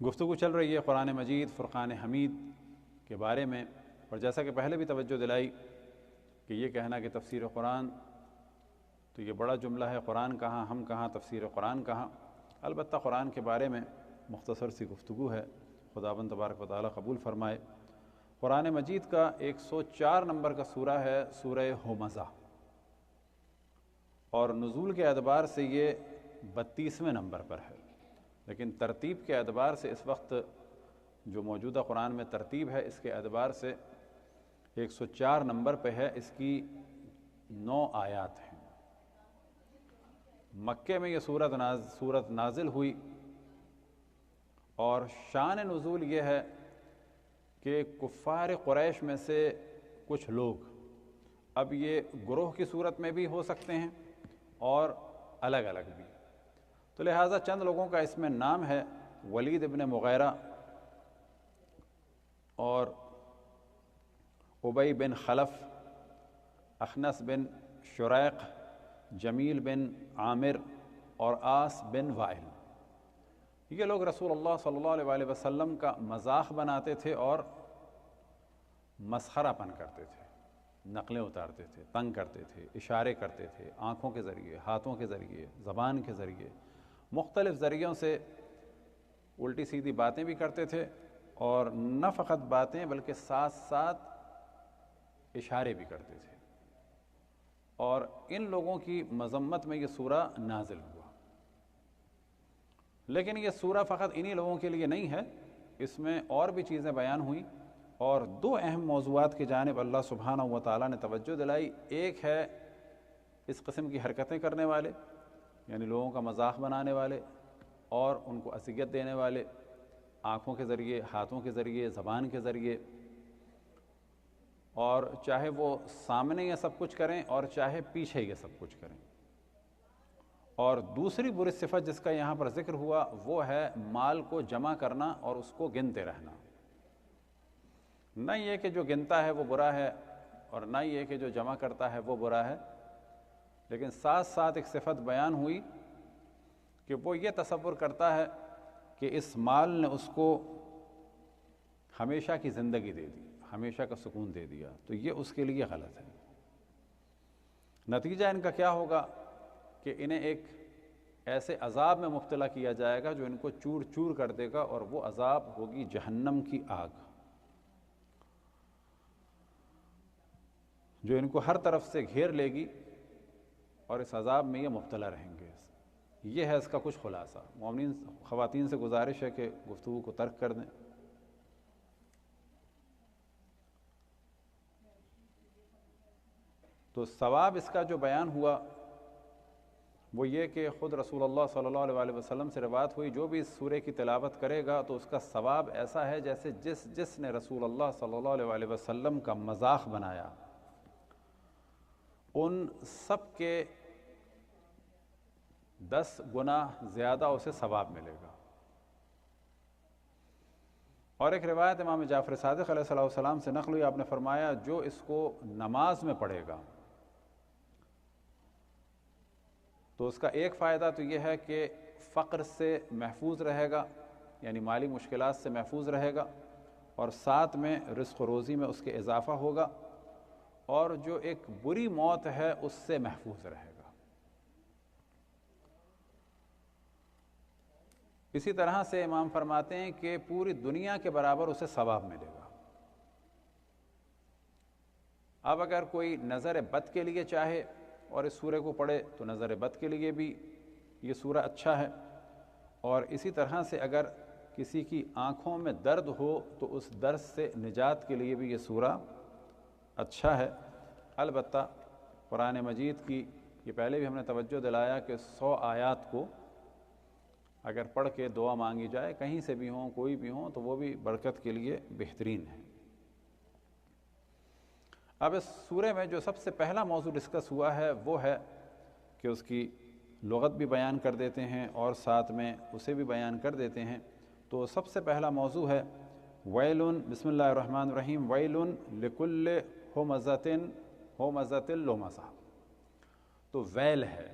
گفتگو چل رہی ہے قرآن مجید فرقان حمید کے بارے میں، اور جیسا کہ پہلے بھی توجہ دلائی کہ یہ کہنا کہ تفسیر قرآن تو یہ بڑا جملہ ہے، قرآن کہاں، ہم کہاں، تفسیر قرآن کہاں۔ البتہ قرآن کے بارے میں مختصر سی گفتگو ہے، خداوند تبارک و تعالیٰ قبول فرمائے۔ قرآن مجید کا 104 نمبر کا سورہ ہے سورہ ہمزہ، اور نزول کے اعتبار سے یہ 32ویں نمبر پر ہے، لیکن ترتیب کے اعتبار سے اس وقت جو موجودہ قرآن میں ترتیب ہے اس کے اعتبار سے 104 نمبر پہ ہے۔ اس کی 9 آیات ہیں۔ مکے میں یہ سورت نازل ہوئی، اور شان نزول یہ ہے کہ کفار قریش میں سے کچھ لوگ، اب یہ گروہ کی صورت میں بھی ہو سکتے ہیں اور الگ الگ بھی، تو لہٰذا چند لوگوں کا اس میں نام ہے: ولید ابن مغیرہ اور ابی بن خلف، اخنس بن شریق، جمیل بن عامر اور عاص بن وائل۔ یہ لوگ رسول اللہ صلی اللہ علیہ وآلہ وسلم کا مذاق بناتے تھے اور مسخرہ پن کرتے تھے، نقلیں اتارتے تھے، تنگ کرتے تھے، اشارے کرتے تھے، آنکھوں کے ذریعے، ہاتھوں کے ذریعے، زبان کے ذریعے، مختلف ذریعوں سے الٹی سیدھی باتیں بھی کرتے تھے، اور نہ فقط باتیں بلکہ ساتھ ساتھ اشارے بھی کرتے تھے، اور ان لوگوں کی مذمت میں یہ سورہ نازل ہوا۔ لیکن یہ سورہ فقط انہی لوگوں کے لیے نہیں ہے، اس میں اور بھی چیزیں بیان ہوئیں، اور 2 اہم موضوعات کی جانب اللہ سبحانہ و تعالیٰ نے توجہ دلائی۔ ایک ہے اس قسم کی حرکتیں کرنے والے، یعنی لوگوں کا مذاق بنانے والے اور ان کو اذیت دینے والے، آنکھوں کے ذریعے، ہاتھوں کے ذریعے، زبان کے ذریعے، اور چاہے وہ سامنے یہ سب کچھ کریں اور چاہے پیچھے یہ سب کچھ کریں۔ اور دوسری بری صفت جس کا یہاں پر ذکر ہوا وہ ہے مال کو جمع کرنا اور اس کو گنتے رہنا۔ نہ یہ کہ جو گنتا ہے وہ برا ہے، اور نہ یہ کہ جو جمع کرتا ہے وہ برا ہے، لیکن ساتھ ساتھ ایک صفت بیان ہوئی کہ وہ یہ تصور کرتا ہے کہ اس مال نے اس کو ہمیشہ کی زندگی دے دی، ہمیشہ کا سکون دے دیا، تو یہ اس کے لیے غلط ہے۔ نتیجہ ان کا کیا ہوگا کہ انہیں ایک ایسے عذاب میں مبتلا کیا جائے گا جو ان کو چور چور کر دے گا، اور وہ عذاب ہوگی جہنم کی آگ، جو ان کو ہر طرف سے گھیر لے گی، اور اس عذاب میں یہ مبتلا رہیں گے۔ یہ ہے اس کا کچھ خلاصہ۔ مومنین خواتین سے گزارش ہے کہ گفتگو کو ترک کر دیں۔ تو ثواب اس کا جو بیان ہوا وہ یہ کہ خود رسول اللہ صلی اللہ علیہ وآلہ وسلم سے روایت ہوئی، جو بھی اس سورے کی تلاوت کرے گا تو اس کا ثواب ایسا ہے جیسے جس نے رسول اللہ صلی اللہ علیہ وآلہ وسلم کا مذاق بنایا، ان سب کے 10 گنا زیادہ اسے ثواب ملے گا۔ اور ایک روایت امام جعفر صادق علیہ السلام سے نقل ہوئی، آپ نے فرمایا جو اس کو نماز میں پڑھے گا تو اس کا ایک فائدہ تو یہ ہے کہ فقر سے محفوظ رہے گا، یعنی مالی مشکلات سے محفوظ رہے گا، اور ساتھ میں رزق و روزی میں اس کے اضافہ ہوگا، اور جو ایک بری موت ہے اس سے محفوظ رہے گا۔ اسی طرح سے امام فرماتے ہیں کہ پوری دنیا کے برابر اسے ثواب ملے گا۔ اب اگر کوئی نظر بد کے لیے چاہے اور اس سورے کو پڑھے تو نظر بد کے لیے بھی یہ سورہ اچھا ہے، اور اسی طرح سے اگر کسی کی آنکھوں میں درد ہو تو اس درد سے نجات کے لیے بھی یہ سورہ اچھا ہے۔ البتہ قرآن مجید کی یہ پہلے بھی ہم نے توجہ دلایا کہ 100 آیات کو اگر پڑھ کے دعا مانگی جائے، کہیں سے بھی ہوں، کوئی بھی ہوں، تو وہ بھی برکت کے لیے بہترین ہے۔ اب اس سورے میں جو سب سے پہلا موضوع ڈسکس ہوا ہے وہ ہے کہ اس کی لغت بھی بیان کر دیتے ہیں اور ساتھ میں اسے بھی بیان کر دیتے ہیں۔ تو سب سے پہلا موضوع ہے ویل، بسم اللہ الرحمن الرحیم، ویل لکل ہمزۃ لمزہ۔ تو ویل ہے،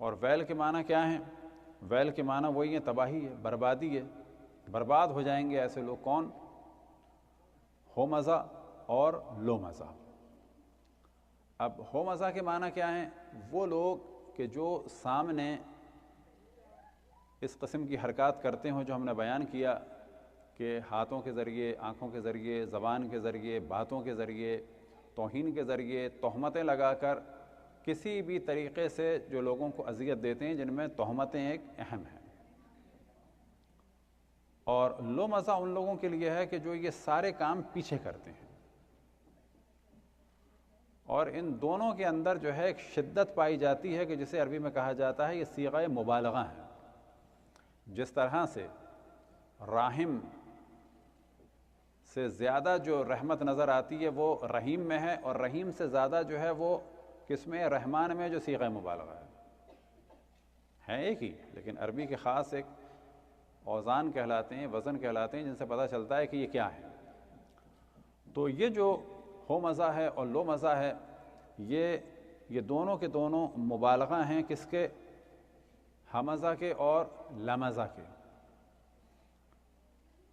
اور ویل کے معنی کیا ہیں؟ ویل کے معنی وہی ہے، تباہی ہے، بربادی ہے، برباد ہو جائیں گے ایسے لوگ۔ کون؟ ہو مزہ اور لو مزہ۔ اب ہو مزہ کے معنی کیا ہیں؟ وہ لوگ کہ جو سامنے اس قسم کی حرکات کرتے ہوں جو ہم نے بیان کیا، کہ ہاتھوں کے ذریعے، آنکھوں کے ذریعے، زبان کے ذریعے، باتوں کے ذریعے، توہین کے ذریعے، تہمتیں لگا کر کسی بھی طریقے سے جو لوگوں کو اذیت دیتے ہیں، جن میں تہمتیں ایک اہم ہیں۔ اور لو مزہ ان لوگوں کے لیے ہے کہ جو یہ سارے کام پیچھے کرتے ہیں، اور ان دونوں کے اندر جو ہے ایک شدت پائی جاتی ہے کہ جسے عربی میں کہا جاتا ہے یہ صیغہ مبالغہ ہے۔ جس طرح سے راحم سے زیادہ جو رحمت نظر آتی ہے وہ رحیم میں ہے، اور رحیم سے زیادہ جو ہے وہ کس میں؟ رحمان میں، جو صیغہ مبالغہ ہے ایک ہی، لیکن عربی کے خاص ایک اوزان کہلاتے ہیں، وزن کہلاتے ہیں، جن سے پتہ چلتا ہے کہ یہ کیا ہے۔ تو یہ جو ہو مزہ ہے اور لو مزہ ہے، یہ دونوں کے دونوں مبالغہ ہیں، کس کے؟ ہمزہ کے اور لمزہ کے۔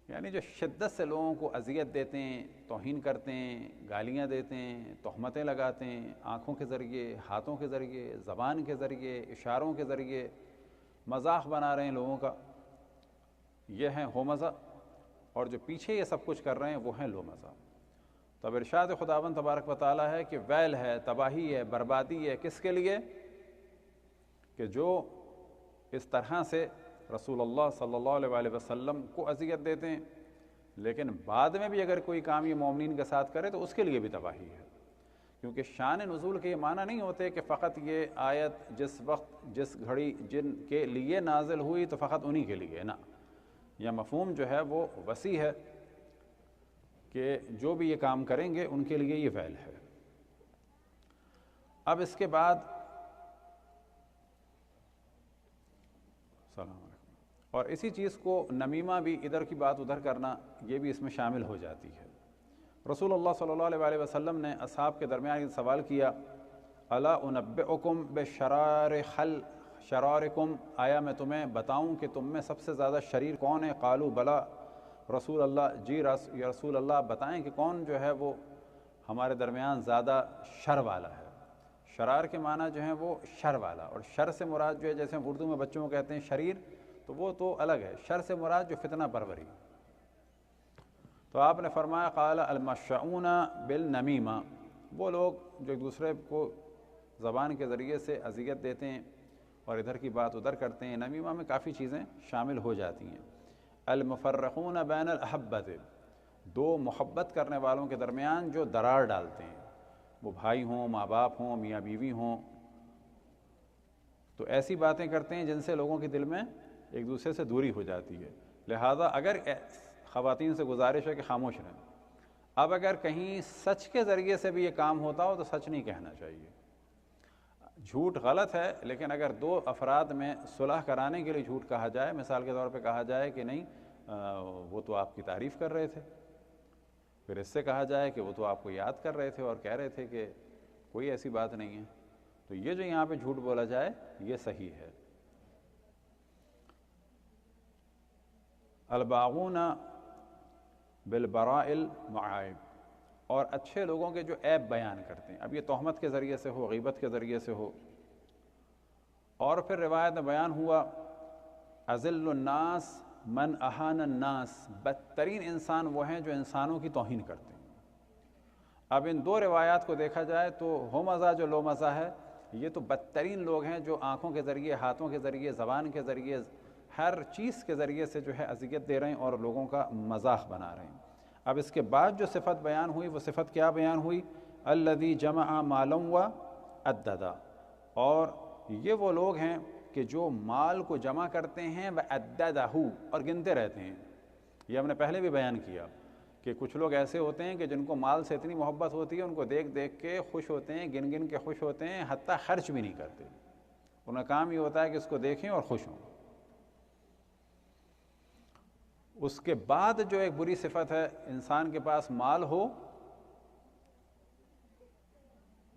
یعنی جو شدت سے لوگوں کو اذیت دیتے ہیں، توہین کرتے ہیں، گالیاں دیتے ہیں، تہمتیں لگاتے ہیں، آنکھوں کے ذریعے، ہاتھوں کے ذریعے، زبان کے ذریعے، اشاروں کے ذریعے مذاق بنا رہے ہیں لوگوں کا، یہ ہیں ہو مزہ۔ اور جو پیچھے یہ سب کچھ کر رہے ہیں وہ ہیں لو مزہ۔ تب ارشاد خداوند تبارک و تعالیٰ ہے کہ ویل ہے، تباہی ہے، بربادی ہے، کس کے لیے؟ کہ جو اس طرح سے رسول اللہ صلی اللہ علیہ وآلہ وسلم کو اذیت دیتے ہیں، لیکن بعد میں بھی اگر کوئی کام یہ مومنین کے ساتھ کرے تو اس کے لیے بھی تباہی ہے۔ کیونکہ شان نزول کے یہ معنی نہیں ہوتے کہ فقط یہ آیت جس وقت جس گھڑی جن کے لیے نازل ہوئی تو فقط انہی کے لیے، نہ، یہ مفہوم جو ہے وہ وسیع ہے کہ جو بھی یہ کام کریں گے ان کے لیے یہ ویل ہے۔ اب اس کے بعد السلام علیکم، اور اسی چیز کو نمیمہ بھی، ادھر کی بات ادھر کرنا، یہ بھی اس میں شامل ہو جاتی ہے۔ رسول اللہ صلی اللہ علیہ وآلہ وسلم نے اصحاب کے درمیان یہ سوال کیا، الا انبئکم شرارکم، آیا میں تمہیں بتاؤں کہ تم میں سب سے زیادہ شریر کون ہے؟ قالوا بلا رسول اللہ، جی یا رسول اللہ بتائیں کہ کون جو ہے وہ ہمارے درمیان زیادہ شر والا ہے۔ شرار کے معنی جو ہیں وہ شر والا، اور شر سے مراد جو ہے، جیسے ہم اردو میں بچوں کو کہتے ہیں شریر، تو وہ تو الگ ہے، شر سے مراد جو فتنہ پروری۔ تو آپ نے فرمایا قال المشعون بالنمیمہ، وہ لوگ جو ایک دوسرے کو زبان کے ذریعے سے اذیت دیتے ہیں اور ادھر کی بات ادھر کرتے ہیں۔ نمیمہ میں کافی چیزیں شامل ہو جاتی ہیں۔ المفرقون بین الاحبۃ، دو محبت کرنے والوں کے درمیان جو درار ڈالتے ہیں، وہ بھائی ہوں، ماں باپ ہوں، میاں بیوی ہوں، تو ایسی باتیں کرتے ہیں جن سے لوگوں کے دل میں ایک دوسرے سے دوری ہو جاتی ہے۔ لہذا اگر خواتین سے گزارش ہے کہ خاموش رہیں۔ اب اگر کہیں سچ کے ذریعے سے بھی یہ کام ہوتا ہو تو سچ نہیں کہنا چاہیے۔ جھوٹ غلط ہے، لیکن اگر دو افراد میں صلح کرانے کے لیے جھوٹ کہا جائے، مثال کے طور پہ کہا جائے کہ نہیں وہ تو آپ کی تعریف کر رہے تھے، پھر اس سے کہا جائے کہ وہ تو آپ کو یاد کر رہے تھے اور کہہ رہے تھے کہ کوئی ایسی بات نہیں ہے، تو یہ جو یہاں پہ جھوٹ بولا جائے یہ صحیح ہے۔ الباغون بالبراء المعائب، اور اچھے لوگوں کے جو عیب بیان کرتے ہیں، اب یہ تہمت کے ذریعے سے ہو، غیبت کے ذریعے سے ہو۔ اور پھر روایت میں بیان ہوا اذل الناس من اہان الناس، بدترین انسان وہ ہیں جو انسانوں کی توہین کرتے ہیں۔ اب ان دو روایات کو دیکھا جائے تو ہو مزہ جو لو مزہ ہے، یہ تو بدترین لوگ ہیں جو آنکھوں کے ذریعے، ہاتھوں کے ذریعے، زبان کے ذریعے، ہر چیز کے ذریعے سے جو ہے اذیت دے رہے ہیں اور لوگوں کا مذاق بنا رہے ہیں۔ اب اس کے بعد جو صفت بیان ہوئی وہ صفت کیا بیان ہوئی؟ الذی جمع مالا وعددا، اور یہ وہ لوگ ہیں کہ جو مال کو جمع کرتے ہیں وعددہ، اور گنتے رہتے ہیں۔ یہ ہم نے پہلے بھی بیان کیا کہ کچھ لوگ ایسے ہوتے ہیں کہ جن کو مال سے اتنی محبت ہوتی ہے، ان کو دیکھ دیکھ کے خوش ہوتے ہیں، گن گن کے خوش ہوتے ہیں، حتیٰ خرچ بھی نہیں کرتے۔ ان کا کام یہ ہوتا ہے کہ اس کو دیکھیں اور خوش ہوں۔ اس کے بعد جو ایک بری صفت ہے، انسان کے پاس مال ہو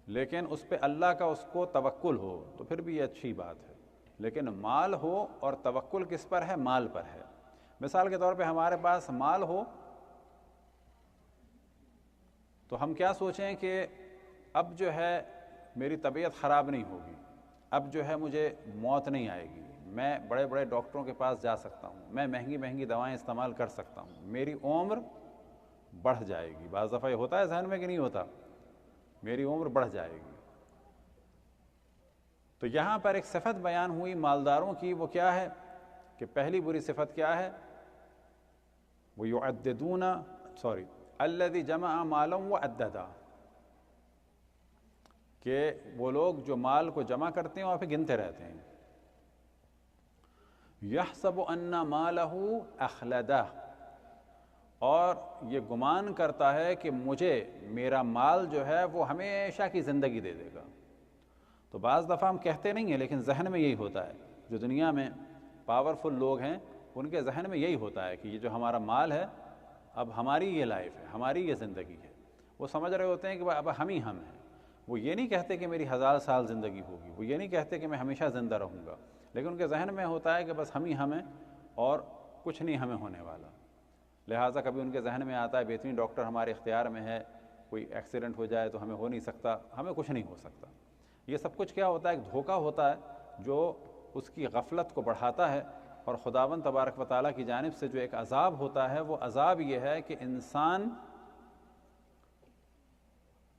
لیکن اس پہ اللہ کا اس کو توکل ہو، تو پھر بھی یہ اچھی بات ہے۔ لیکن مال ہو اور توکل کس پر ہے؟ مال پر ہے۔ مثال کے طور پہ ہمارے پاس مال ہو تو ہم کیا سوچیں کہ اب جو ہے میری طبیعت خراب نہیں ہوگی، اب جو ہے مجھے موت نہیں آئے گی، میں بڑے بڑے ڈاکٹروں کے پاس جا سکتا ہوں، میں مہنگی مہنگی دوائیں استعمال کر سکتا ہوں، میری عمر بڑھ جائے گی۔ بعض دفعہ یہ ہوتا ہے ذہن میں کہ نہیں ہوتا؟ میری عمر بڑھ جائے گی۔ تو یہاں پر ایک صفت بیان ہوئی مالداروں کی، وہ کیا ہے کہ پہلی بری صفت کیا ہے؟ وہ یعددون الذی جمع مالا وعددا، کہ وہ لوگ جو مال کو جمع کرتے ہیں اور پھر گنتے رہتے ہیں۔ یحسب ان مالہ اخلدہ، اور یہ گمان کرتا ہے کہ مجھے میرا مال جو ہے وہ ہمیشہ کی زندگی دے دے گا۔ تو بعض دفعہ ہم کہتے نہیں ہیں لیکن ذہن میں یہی ہوتا ہے۔ جو دنیا میں پاورفل لوگ ہیں ان کے ذہن میں یہی ہوتا ہے کہ یہ جو ہمارا مال ہے اب ہماری یہ لائف ہے، ہماری یہ زندگی ہے۔ وہ سمجھ رہے ہوتے ہیں کہ اب ہم ہی ہم ہیں۔ وہ یہ نہیں کہتے کہ میری 1000 سال زندگی ہوگی، وہ یہ نہیں کہتے کہ میں ہمیشہ زندہ رہوں گا، لیکن ان کے ذہن میں ہوتا ہے کہ بس ہم ہی ہم ہیں اور کچھ نہیں ہمیں ہونے والا۔ لہٰذا کبھی ان کے ذہن میں آتا ہے بہترین ڈاکٹر ہمارے اختیار میں ہے، کوئی ایکسیڈنٹ ہو جائے تو ہمیں ہو نہیں سکتا، ہمیں کچھ نہیں ہو سکتا۔ یہ سب کچھ کیا ہوتا ہے؟ ایک دھوکہ ہوتا ہے جو اس کی غفلت کو بڑھاتا ہے، اور خداوند تبارک و تعالیٰ کی جانب سے جو ایک عذاب ہوتا ہے وہ عذاب یہ ہے کہ انسان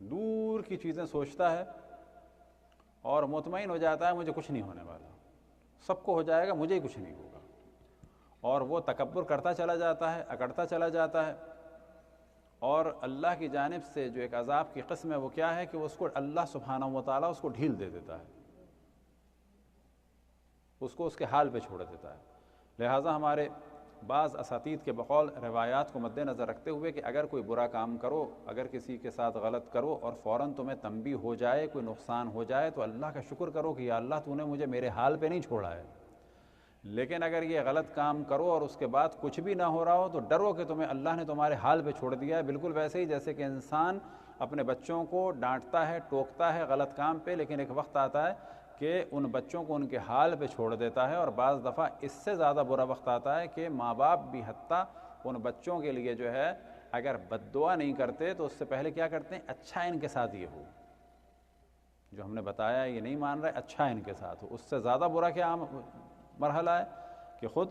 دور کی چیزیں سوچتا ہے اور مطمئن ہو جاتا ہے مجھے کچھ نہیں ہونے والا، سب کو ہو جائے گا مجھے ہی کچھ نہیں ہوگا، اور وہ تکبر کرتا چلا جاتا ہے، اکڑتا چلا جاتا ہے۔ اور اللہ کی جانب سے جو ایک عذاب کی قسم ہے وہ کیا ہے کہ اس کو اللہ سبحانہ و تعالیٰ اس کو ڈھیل دے دیتا ہے، اس کو اس کے حال پہ چھوڑ دیتا ہے۔ لہٰذا ہمارے بعض اساتید کے بقول روایات کو مد نظر رکھتے ہوئے کہ اگر کوئی برا کام کرو، اگر کسی کے ساتھ غلط کرو اور فوراً تمہیں تنبیہ ہو جائے، کوئی نقصان ہو جائے، تو اللہ کا شکر کرو کہ یا اللہ تو نے مجھے میرے حال پہ نہیں چھوڑا ہے۔ لیکن اگر یہ غلط کام کرو اور اس کے بعد کچھ بھی نہ ہو رہا ہو تو ڈرو کہ تمہیں اللہ نے تمہارے حال پہ چھوڑ دیا ہے۔ بالکل ویسے ہی جیسے کہ انسان اپنے بچوں کو ڈانٹتا ہے، ٹوکتا ہے غلط کام پہ، لیکن ایک وقت آتا ہے کہ ان بچوں کو ان کے حال پہ چھوڑ دیتا ہے، اور بعض دفعہ اس سے زیادہ برا وقت آتا ہے کہ ماں باپ بھی حتیٰ ان بچوں کے لیے جو ہے اگر بد دعا نہیں کرتے تو اس سے پہلے کیا کرتے ہیں؟ اچھا ان کے ساتھ یہ ہو، جو ہم نے بتایا یہ نہیں مان رہے، اچھا ان کے ساتھ ہو۔ اس سے زیادہ برا کیا مرحلہ ہے کہ خود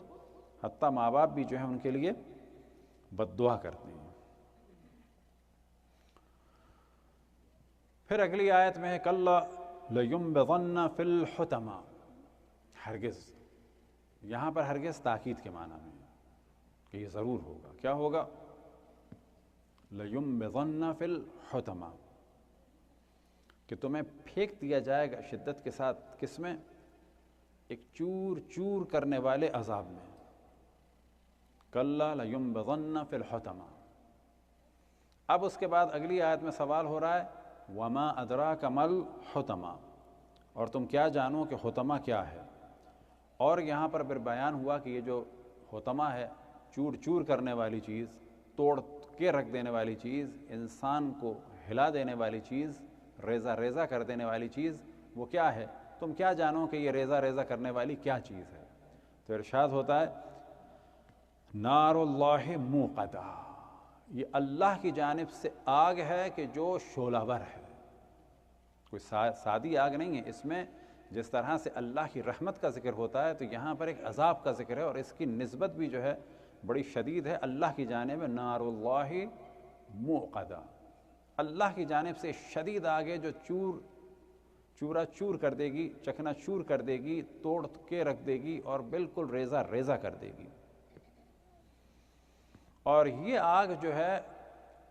حتیٰ ماں باپ بھی جو ہے ان کے لیے بد دعا کرتے ہیں۔ پھر اگلی آیت میں ہے کَلَّا لَيُنبَذَنَّ فِي الْحُطَمَةِ، ہرگز، یہاں پر ہرگز تاکید کے معنی میں کہ یہ ضرور ہوگا۔ کیا ہوگا؟ لَيُنبَذَنَّ فِي الْحُطَمَةِ، کہ تمہیں پھینک دیا جائے گا شدت کے ساتھ، کس میں؟ ایک چور چور کرنے والے عذاب میں۔ کَلَّا لَيُنبَذَنَّ فِي الْحُطَمَةِ۔ اب اس کے بعد اگلی آیت میں سوال ہو رہا ہے وَمَا أَدْرَاكَ مَا الْحُطَمَةِ، اور تم کیا جانو کہ حطمہ کیا ہے؟ اور یہاں پر پھر بیان ہوا کہ یہ جو حطمہ ہے، چور چور کرنے والی چیز، توڑ کے رکھ دینے والی چیز، انسان کو ہلا دینے والی چیز، ریزہ ریزہ کر دینے والی چیز، وہ کیا ہے؟ تم کیا جانو کہ یہ ریزہ ریزہ کرنے والی کیا چیز ہے؟ تو ارشاد ہوتا ہے نار اللہ موقدہ، یہ اللہ کی جانب سے آگ ہے کہ جو شعلہ ور ہے، کوئی سادی آگ نہیں ہے۔ اس میں جس طرح سے اللہ کی رحمت کا ذکر ہوتا ہے تو یہاں پر ایک عذاب کا ذکر ہے، اور اس کی نسبت بھی جو ہے بڑی شدید ہے اللہ کی جانب، نار اللہ موقدہ، اللہ کی جانب سے شدید آگ ہے جو چورا چور کر دے گی، چکنا چور کر دے گی، توڑ کے رکھ دے گی اور بالکل ریزہ ریزہ کر دے گی۔ اور یہ آگ جو ہے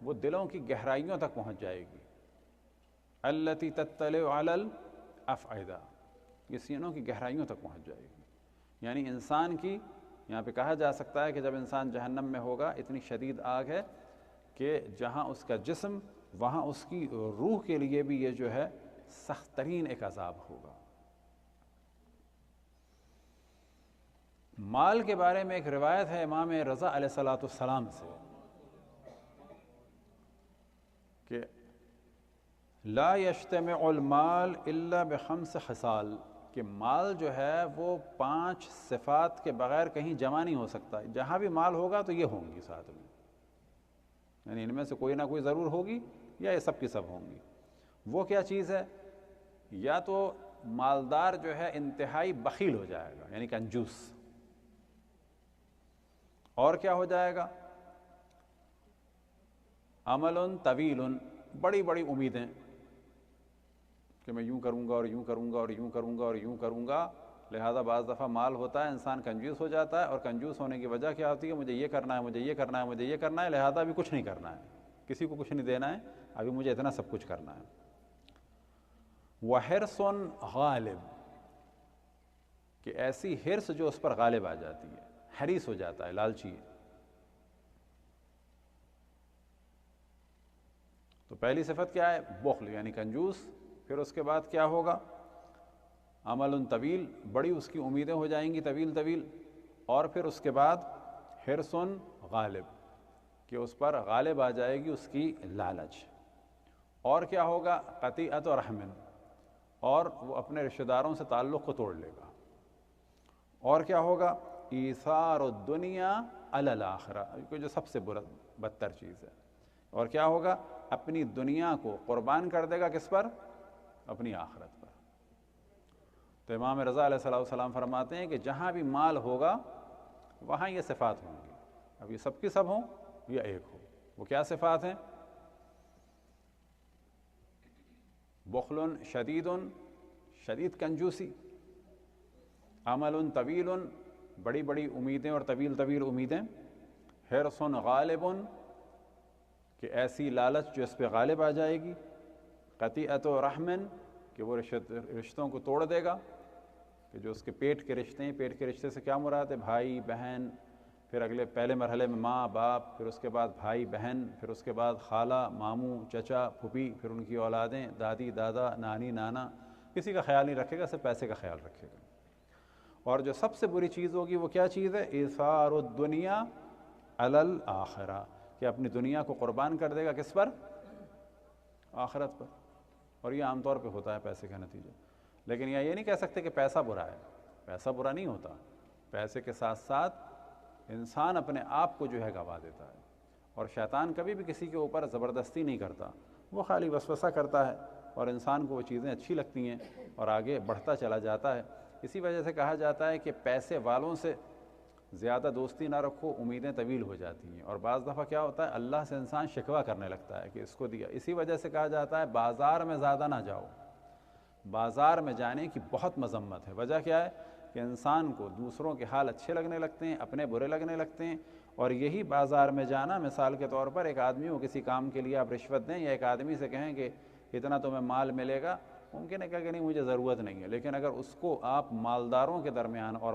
وہ دلوں کی گہرائیوں تک پہنچ جائے گی۔ التی تطلع علی الافئدہ، یہ سینوں کی گہرائیوں تک پہنچ جائے گی۔ یعنی انسان کی، یہاں پہ کہا جا سکتا ہے کہ جب انسان جہنم میں ہوگا اتنی شدید آگ ہے کہ جہاں اس کا جسم وہاں اس کی روح کے لیے بھی یہ جو ہے سخت ترین ایک عذاب ہوگا۔ مال کے بارے میں ایک روایت ہے امام رضا علیہ السلام سے کہ لا یجتمع المال الا بخمس خصال، کہ مال جو ہے وہ 5 صفات کے بغیر کہیں جمع نہیں ہو سکتا. جہاں بھی مال ہوگا تو یہ ہوں گی ساتھ میں، یعنی ان میں سے کوئی نہ کوئی ضرور ہوگی یا یہ سب کی سب ہوں گی. وہ کیا چیز ہے؟ یا تو مالدار جو ہے انتہائی بخیل ہو جائے گا یعنی کنجوس، اور کیا ہو جائے گا؟ عمل طویل، بڑی بڑی امیدیں کہ میں یوں کروں گا اور یوں کروں گا اور یوں کروں گا اور یوں کروں گا. لہذا بعض دفعہ مال ہوتا ہے انسان کنجوس ہو جاتا ہے، اور کنجوس ہونے کی وجہ کیا ہوتی ہے؟ مجھے یہ کرنا ہے، مجھے یہ کرنا ہے، مجھے یہ کرنا ہے، لہذا ابھی کچھ نہیں کرنا ہے، کسی کو کچھ نہیں دینا ہے، ابھی مجھے اتنا سب کچھ کرنا ہے. وحرص غالب، کہ ایسی حرص جو اس پر غالب آ جاتی ہے، حریص ہو جاتا ہے، لالچی ہے. تو پہلی صفت کیا ہے؟ بخل یعنی کنجوس. پھر اس کے بعد کیا ہوگا؟ عمل طویل، بڑی اس کی امیدیں ہو جائیں گی طویل طویل. اور پھر اس کے بعد حرص غالب، کہ اس پر غالب آ جائے گی اس کی لالچ. اور کیا ہوگا؟ قطیعت رحم، اور وہ اپنے رشتہ داروں سے تعلق کو توڑ لے گا. اور کیا ہوگا؟ ایثار الدنیا علی الآخرہ، جو سب سے بدتر چیز ہے. اور کیا ہوگا؟ اپنی دنیا کو قربان کر دے گا کس پر؟ اپنی آخرت پر. تو امام رضا علیہ السلام فرماتے ہیں کہ جہاں بھی مال ہوگا وہاں یہ صفات ہوں گی. اب یہ سب کی سب ہوں یا ایک ہو. وہ کیا صفات ہیں؟ بخل شدید، شدید کنجوسی. عمل طویل، بڑی بڑی امیدیں اور طویل طویل امیدیں. حرص غالب، کہ ایسی لالچ جو اس پہ غالب آ جائے گی. قطیعت رحم، کہ وہ رشتوں کو توڑ دے گا، کہ جو اس کے پیٹ کے رشتے ہیں. پیٹ کے رشتے سے کیا مراد ہے؟ بھائی بہن، پھر پہلے مرحلے میں ماں باپ، پھر اس کے بعد بھائی بہن، پھر اس کے بعد خالہ ماموں چچا پھوپھی، پھر ان کی اولادیں دادی دادا نانی نانا. کسی کا خیال نہیں رکھے گا، صرف پیسے کا خیال رکھے گا. اور جو سب سے بری چیز ہوگی وہ کیا چیز ہے؟ ایثار الدنیا علی الآخرہ، کہ اپنی دنیا کو قربان کر دے گا کس پر؟ آخرت پر. اور یہ عام طور پہ ہوتا ہے پیسے کا نتیجہ. لیکن یہ نہیں کہہ سکتے کہ پیسہ برا ہے. پیسہ برا نہیں ہوتا، پیسے کے ساتھ ساتھ انسان اپنے آپ کو جو ہے گوا دیتا ہے. اور شیطان کبھی بھی کسی کے اوپر زبردستی نہیں کرتا، وہ خالی وسوسہ کرتا ہے، اور انسان کو وہ چیزیں اچھی لگتی ہیں اور آگے بڑھتا چلا جاتا ہے. اسی وجہ سے کہا جاتا ہے کہ پیسے والوں سے زیادہ دوستی نہ رکھو، امیدیں طویل ہو جاتی ہیں. اور بعض دفعہ کیا ہوتا ہے؟ اللہ سے انسان شکوہ کرنے لگتا ہے کہ اس کو دیا. اسی وجہ سے کہا جاتا ہے بازار میں زیادہ نہ جاؤ. بازار میں جانے کی بہت مذمت ہے. وجہ کیا ہے؟ کہ انسان کو دوسروں کے حال اچھے لگنے لگتے ہیں، اپنے برے لگنے لگتے ہیں. اور یہی بازار میں جانا، مثال کے طور پر ایک آدمی کو کسی کام کے لیے آپ رشوت دیں، یا ایک آدمی سے کہیں کہ اتنا تمہیں مال ملے گا، ممکن ہے کہ نہیں مجھے ضرورت نہیں ہے. لیکن اگر اس کو آپ مالداروں کے درمیان اور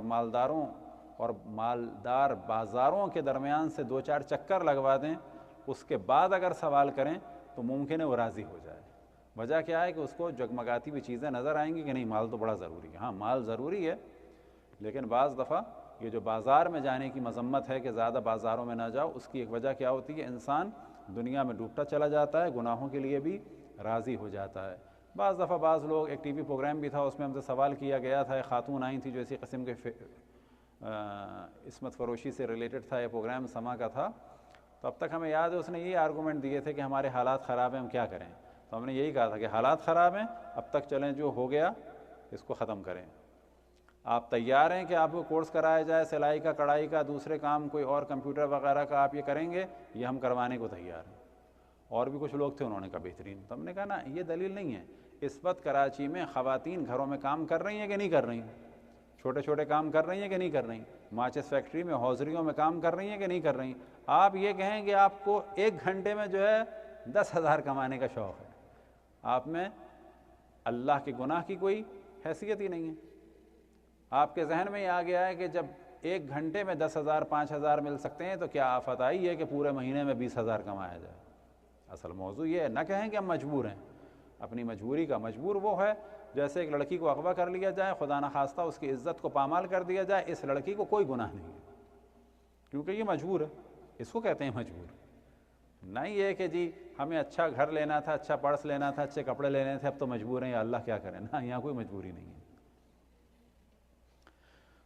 مالدار بازاروں کے درمیان سے 2-4 چکر لگوا دیں، اس کے بعد اگر سوال کریں تو ممکن ہے وہ راضی ہو جائے. وجہ کیا ہے؟ کہ اس کو جگمگاتی ہوئی چیزیں نظر آئیں گی کہ نہیں مال تو بڑا ضروری ہے. ہاں مال ضروری ہے، لیکن بعض دفعہ یہ جو بازار میں جانے کی مذمت ہے کہ زیادہ بازاروں میں نہ جاؤ، اس کی ایک وجہ کیا ہوتی ہے؟ انسان دنیا میں ڈوبتا چلا جاتا ہے، گناہوں کے لیے بھی راضی ہو جاتا ہے. بعض دفعہ بعض لوگ، ایک ٹی وی پروگرام بھی تھا، اس میں ہم سے سوال کیا گیا تھا، ایک خاتون آئی تھی جو اسی قسم کے عصمت فروشی سے ریلیٹڈ تھا، یہ پروگرام سما کا تھا. تو اب تک ہمیں یاد ہے اس نے یہ آرگومنٹ دیے تھے کہ ہمارے حالات خراب ہیں، ہم کیا کریں. تو ہم نے یہی کہا تھا کہ حالات خراب ہیں، اب تک چلیں، جو ہو گیا اس کو ختم کریں. آپ تیار ہیں کہ آپ کو کورس کرایا جائے سلائی کا، کڑھائی کا، دوسرے کام کوئی اور کمپیوٹر وغیرہ کا، آپ یہ کریں گے؟ یہ ہم کروانے کو تیار ہیں. اور بھی کچھ لوگ تھے، انہوں نے کہا بہترین. تو ہم نے کہا نا، یہ دلیل نہیں ہے. اس وقت کراچی میں خواتین گھروں میں کام کر رہی ہیں کہ نہیں کر رہی ہیں؟ چھوٹے چھوٹے کام کر رہی ہیں کہ نہیں کر رہی ہیں؟ ماچس فیکٹری میں، حوضریوں میں کام کر رہی ہیں کہ نہیں کر رہی ہیں؟ آپ یہ کہیں کہ آپ کو 1 گھنٹے میں جو ہے 10,000 کمانے کا شوق ہے، آپ میں اللہ کے گناہ کی کوئی حیثیت ہی نہیں ہے. آپ کے ذہن میں یہ آ گیا ہے کہ جب 1 گھنٹے میں 10,000 5,000 مل سکتے ہیں تو کیا آفت آئی ہے کہ پورے مہینے میں 20,000 کمایا جائے. اصل موضوع یہ ہے، نہ کہیں کہ ہم مجبور ہیں. اپنی مجبوری کا مجبور وہ ہے جیسے ایک لڑکی کو اغوا کر لیا جائے، خدا نخواستہ اس کی عزت کو پامال کر دیا جائے، اس لڑکی کو کوئی گناہ نہیں ہے کیونکہ یہ مجبور ہے. اس کو کہتے ہیں مجبور. نہیں یہ کہ جی ہمیں اچھا گھر لینا تھا، اچھا پرس لینا تھا، اچھے کپڑے لینے تھے، اب تو مجبور ہیں، یا اللہ کیا کریں. نہ، یہاں کوئی مجبوری نہیں ہے.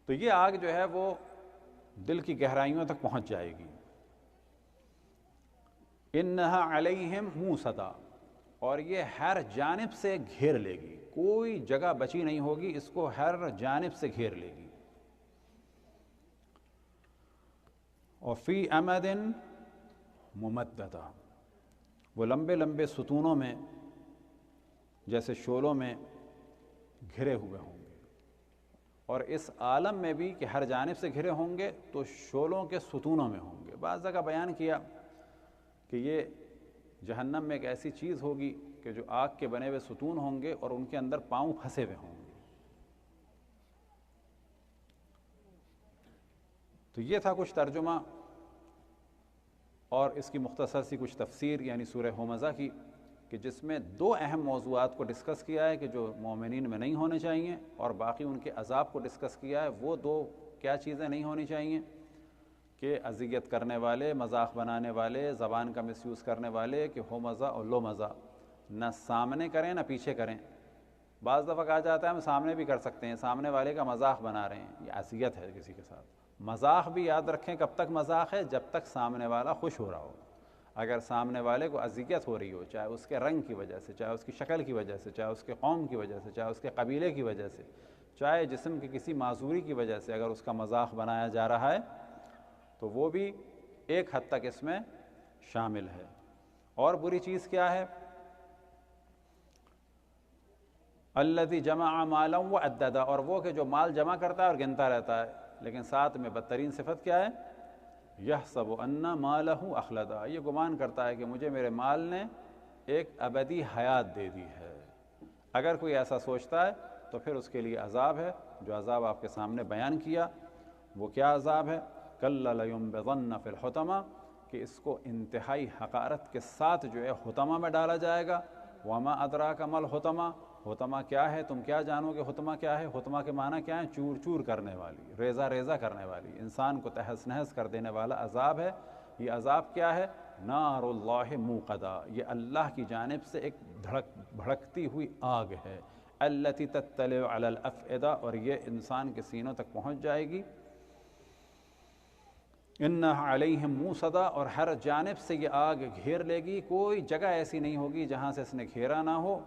تو یہ آگ جو ہے وہ دل کی گہرائیوں تک پہنچ جائے گی. انہا علیہم موصدا، اور یہ ہر جانب سے گھیر لے گی، کوئی جگہ بچی نہیں ہوگی، اس کو ہر جانب سے گھیر لے گی. اور فی امد ممددہ، وہ لمبے لمبے ستونوں میں جیسے شعلوں میں گھرے ہوئے ہوں گے. اور اس عالم میں بھی کہ ہر جانب سے گھرے ہوں گے تو شعلوں کے ستونوں میں ہوں گے. بعض جگہ بیان کیا کہ یہ جہنم میں ایک ایسی چیز ہوگی کہ جو آگ کے بنے ہوئے ستون ہوں گے اور ان کے اندر پاؤں پھنسے ہوئے ہوں گے. تو یہ تھا کچھ ترجمہ اور اس کی مختصر سی کچھ تفسیر، یعنی سورہ ہمزہ کی، کہ جس میں دو اہم موضوعات کو ڈسکس کیا ہے کہ جو مومنین میں نہیں ہونے چاہیے، اور باقی ان کے عذاب کو ڈسکس کیا ہے. وہ دو کیا چیزیں نہیں ہونی چاہیے کہ اذیت کرنے والے، مذاق بنانے والے، زبان کا مس یوز کرنے والے، کہ ہو مزہ اور لو مزہ، نہ سامنے کریں نہ پیچھے کریں. بعض دفعہ کہا جاتا ہے ہم سامنے بھی کر سکتے ہیں، سامنے والے کا مذاق بنا رہے ہیں، یہ اذیت ہے کسی کے ساتھ. مذاق بھی یاد رکھیں کب تک مذاق ہے، جب تک سامنے والا خوش ہو رہا ہو. اگر سامنے والے کو اذیت ہو رہی ہو، چاہے اس کے رنگ کی وجہ سے، چاہے اس کی شکل کی وجہ سے، چاہے اس کے قوم کی وجہ سے، چاہے اس کے قبیلے کی وجہ سے، چاہے جسم کی کسی معذوری کی وجہ سے، اگر اس کا مذاق بنایا جا رہا ہے تو وہ بھی ایک حد تک اس میں شامل ہے. اور بری چیز کیا ہے؟ الذی جمع مالا وعددا، اور وہ کہ جو مال جمع کرتا ہے اور گنتا رہتا ہے. لیکن ساتھ میں بدترین صفت کیا ہے؟ یحسب ان مالہ اخلدا، یہ گمان کرتا ہے کہ مجھے میرے مال نے ایک ابدی حیات دے دی ہے. اگر کوئی ایسا سوچتا ہے تو پھر اس کے لیے عذاب ہے، جو عذاب آپ کے سامنے بیان کیا. وہ کیا عذاب ہے؟ کلا لینبذن فی الحطمہ، کہ اس کو انتہائی حقارت کے ساتھ جو ہے حطمہ میں ڈالا جائے گا. وما ادراک ما الحطمہ، حطمہ کیا ہے، تم کیا جانو گے حطمہ کیا ہے؟ حطمہ کے معنی کیا ہے؟ چور چور کرنے والی، ریزہ ریزہ کرنے والی، انسان کو تہس نہس کر دینے والا عذاب ہے. یہ عذاب کیا ہے؟ نار اللہ موقدہ، یہ اللہ کی جانب سے ایک بھڑکتی ہوئی آگ ہے. التی تطلع علی الافئدہ، اور یہ انسان کے سینوں تک پہنچ جائے گی. انہا علیہم موصدا، اور ہر جانب سے یہ آگ گھیر لے گی، کوئی جگہ ایسی نہیں ہوگی جہاں سے اس نے گھیرا نہ ہو.